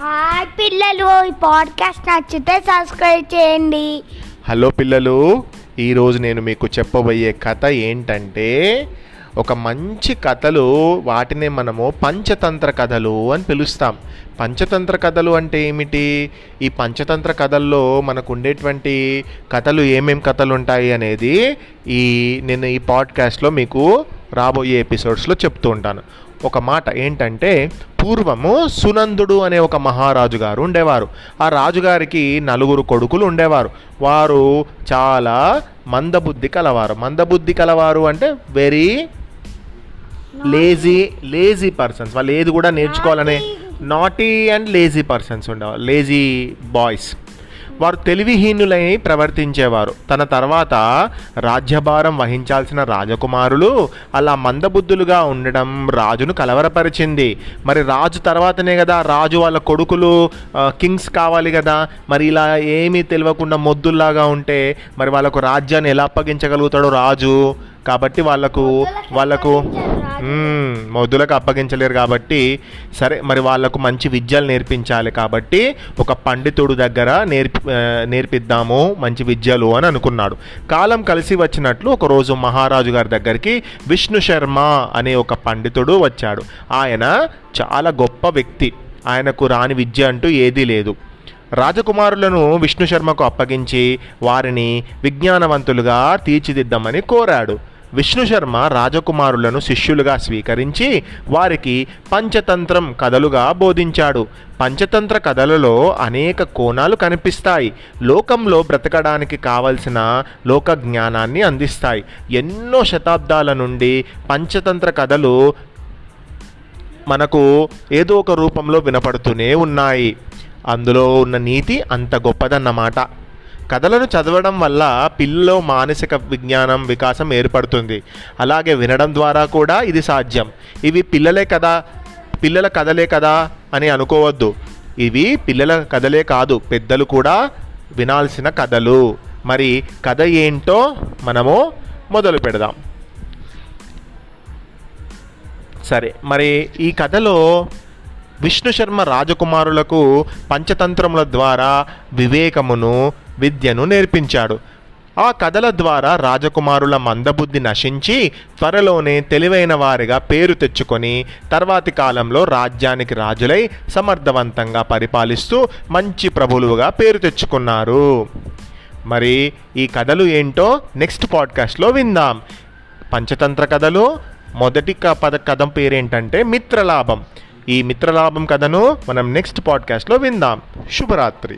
Hi పిల్లలు, ఈ podcast నచ్చితే సబ్స్క్రైబ్ చేయండి. హలో పిల్లలు, ఈరోజు నేను మీకు చెప్పబోయే కథ ఏంటంటే ఒక మంచి కథలు, వాటినే మనము పంచతంత్ర కథలు అని పిలుస్తాం. పంచతంత్ర కథలు అంటే ఏమిటి? ఈ పంచతంత్ర కథల్లో మనకు ఉండేటువంటి కథలు ఏమేం కథలు ఉంటాయి అనేది నేను ఈ పాడ్కాస్ట్లో మీకు రాబోయే ఎపిసోడ్స్లో చెప్తూ ఉంటాను. ఒక మాట ఏంటంటే, పూర్వము సునందుడు అనే ఒక మహారాజు గారు ఉండేవారు. ఆ రాజుగారికి 4 కొడుకులు ఉండేవారు. వారు చాలా మందబుద్ధి కలవారు అంటే వెరీ లేజీ పర్సన్స్. వాళ్ళు ఏది కూడా నేర్చుకోవాలనే నాటీ అండ్ లేజీ పర్సన్స్ ఉండేవారు, లేజీ బాయ్స్. వారు తెలివిహీనులై ప్రవర్తించేవారు. తన తర్వాత రాజ్యభారం వహించాల్సిన రాజకుమారులు అలా మందబుద్ధులుగా ఉండడం రాజును కలవరపరిచింది. మరి రాజు తర్వాతనే కదా రాజు వాళ్ళ కొడుకులు కింగ్స్ కావాలి కదా. మరి ఇలా ఏమీ తెలియకుండా మొద్దుల్లాగా ఉంటే మరి వాళ్ళకు రాజ్యాన్ని ఎలా అప్పగించగలుగుతాడు రాజు? కాబట్టి వాళ్ళకు మొద్దులకు అప్పగించలేరు. కాబట్టి సరే, మరి వాళ్ళకు మంచి విద్యలు నేర్పించాలి. కాబట్టి ఒక పండితుడు దగ్గర నేర్పిద్దాము మంచి విద్యలు అని అనుకున్నాడు. కాలం కలిసి వచ్చినట్లు ఒకరోజు మహారాజు గారి దగ్గరికి విష్ణు శర్మ అనే ఒక పండితుడు వచ్చాడు. ఆయన చాలా గొప్ప వ్యక్తి. ఆయనకు రాని విద్య అంటూ ఏదీ లేదు. రాజకుమారులను విష్ణు శర్మకు అప్పగించి వారిని విజ్ఞానవంతులుగా తీర్చిదిద్దామని కోరాడు. విష్ణు శర్మ రాజకుమారులను శిష్యులుగా స్వీకరించి వారికి పంచతంత్రం కథలుగా బోధించాడు. పంచతంత్ర కథలలో అనేక కోణాలు కనిపిస్తాయి. లోకంలో బ్రతకడానికి కావలసిన లోక జ్ఞానాన్ని అందిస్తాయి. ఎన్నో శతాబ్దాల నుండి పంచతంత్ర కథలు మనకు ఏదో ఒక రూపంలో వినపడుతూనే ఉన్నాయి. అందులో ఉన్న నీతి అంత గొప్పదన్నమాట. కథలను చదవడం వల్ల పిల్లల్లో మానసిక విజ్ఞానం వికాసం ఏర్పడుతుంది. అలాగే వినడం ద్వారా కూడా ఇది సాధ్యం. ఇవి పిల్లల కథలే కదా అని అనుకోవద్దు. ఇవి పిల్లల కథలే కాదు, పెద్దలు కూడా వినాల్సిన కథలు. మరి కథ ఏంటో మనము మొదలు పెడదాం. సరే, మరి ఈ కథలో విష్ణు శర్మ రాజకుమారులకు పంచతంత్రముల ద్వారా వివేకమును, విద్యను నేర్పించాడు. ఆ కథల ద్వారా రాజకుమారుల మందబుద్ధి నశించి త్వరలోనే తెలివైన వారిగా పేరు తెచ్చుకొని తర్వాతి కాలంలో రాజ్యానికి రాజులై సమర్థవంతంగా పరిపాలిస్తూ మంచి ప్రభువులుగా పేరు తెచ్చుకున్నారు. మరి ఈ కథలు ఏంటో నెక్స్ట్ పాడ్కాస్ట్లో విందాం. పంచతంత్ర కథలు మొదటి కథ పేరేంటంటే మిత్రలాభం. ఈ మిత్రలాభం కథను మనం నెక్స్ట్ పాడ్కాస్ట్లో విందాం. శుభరాత్రి.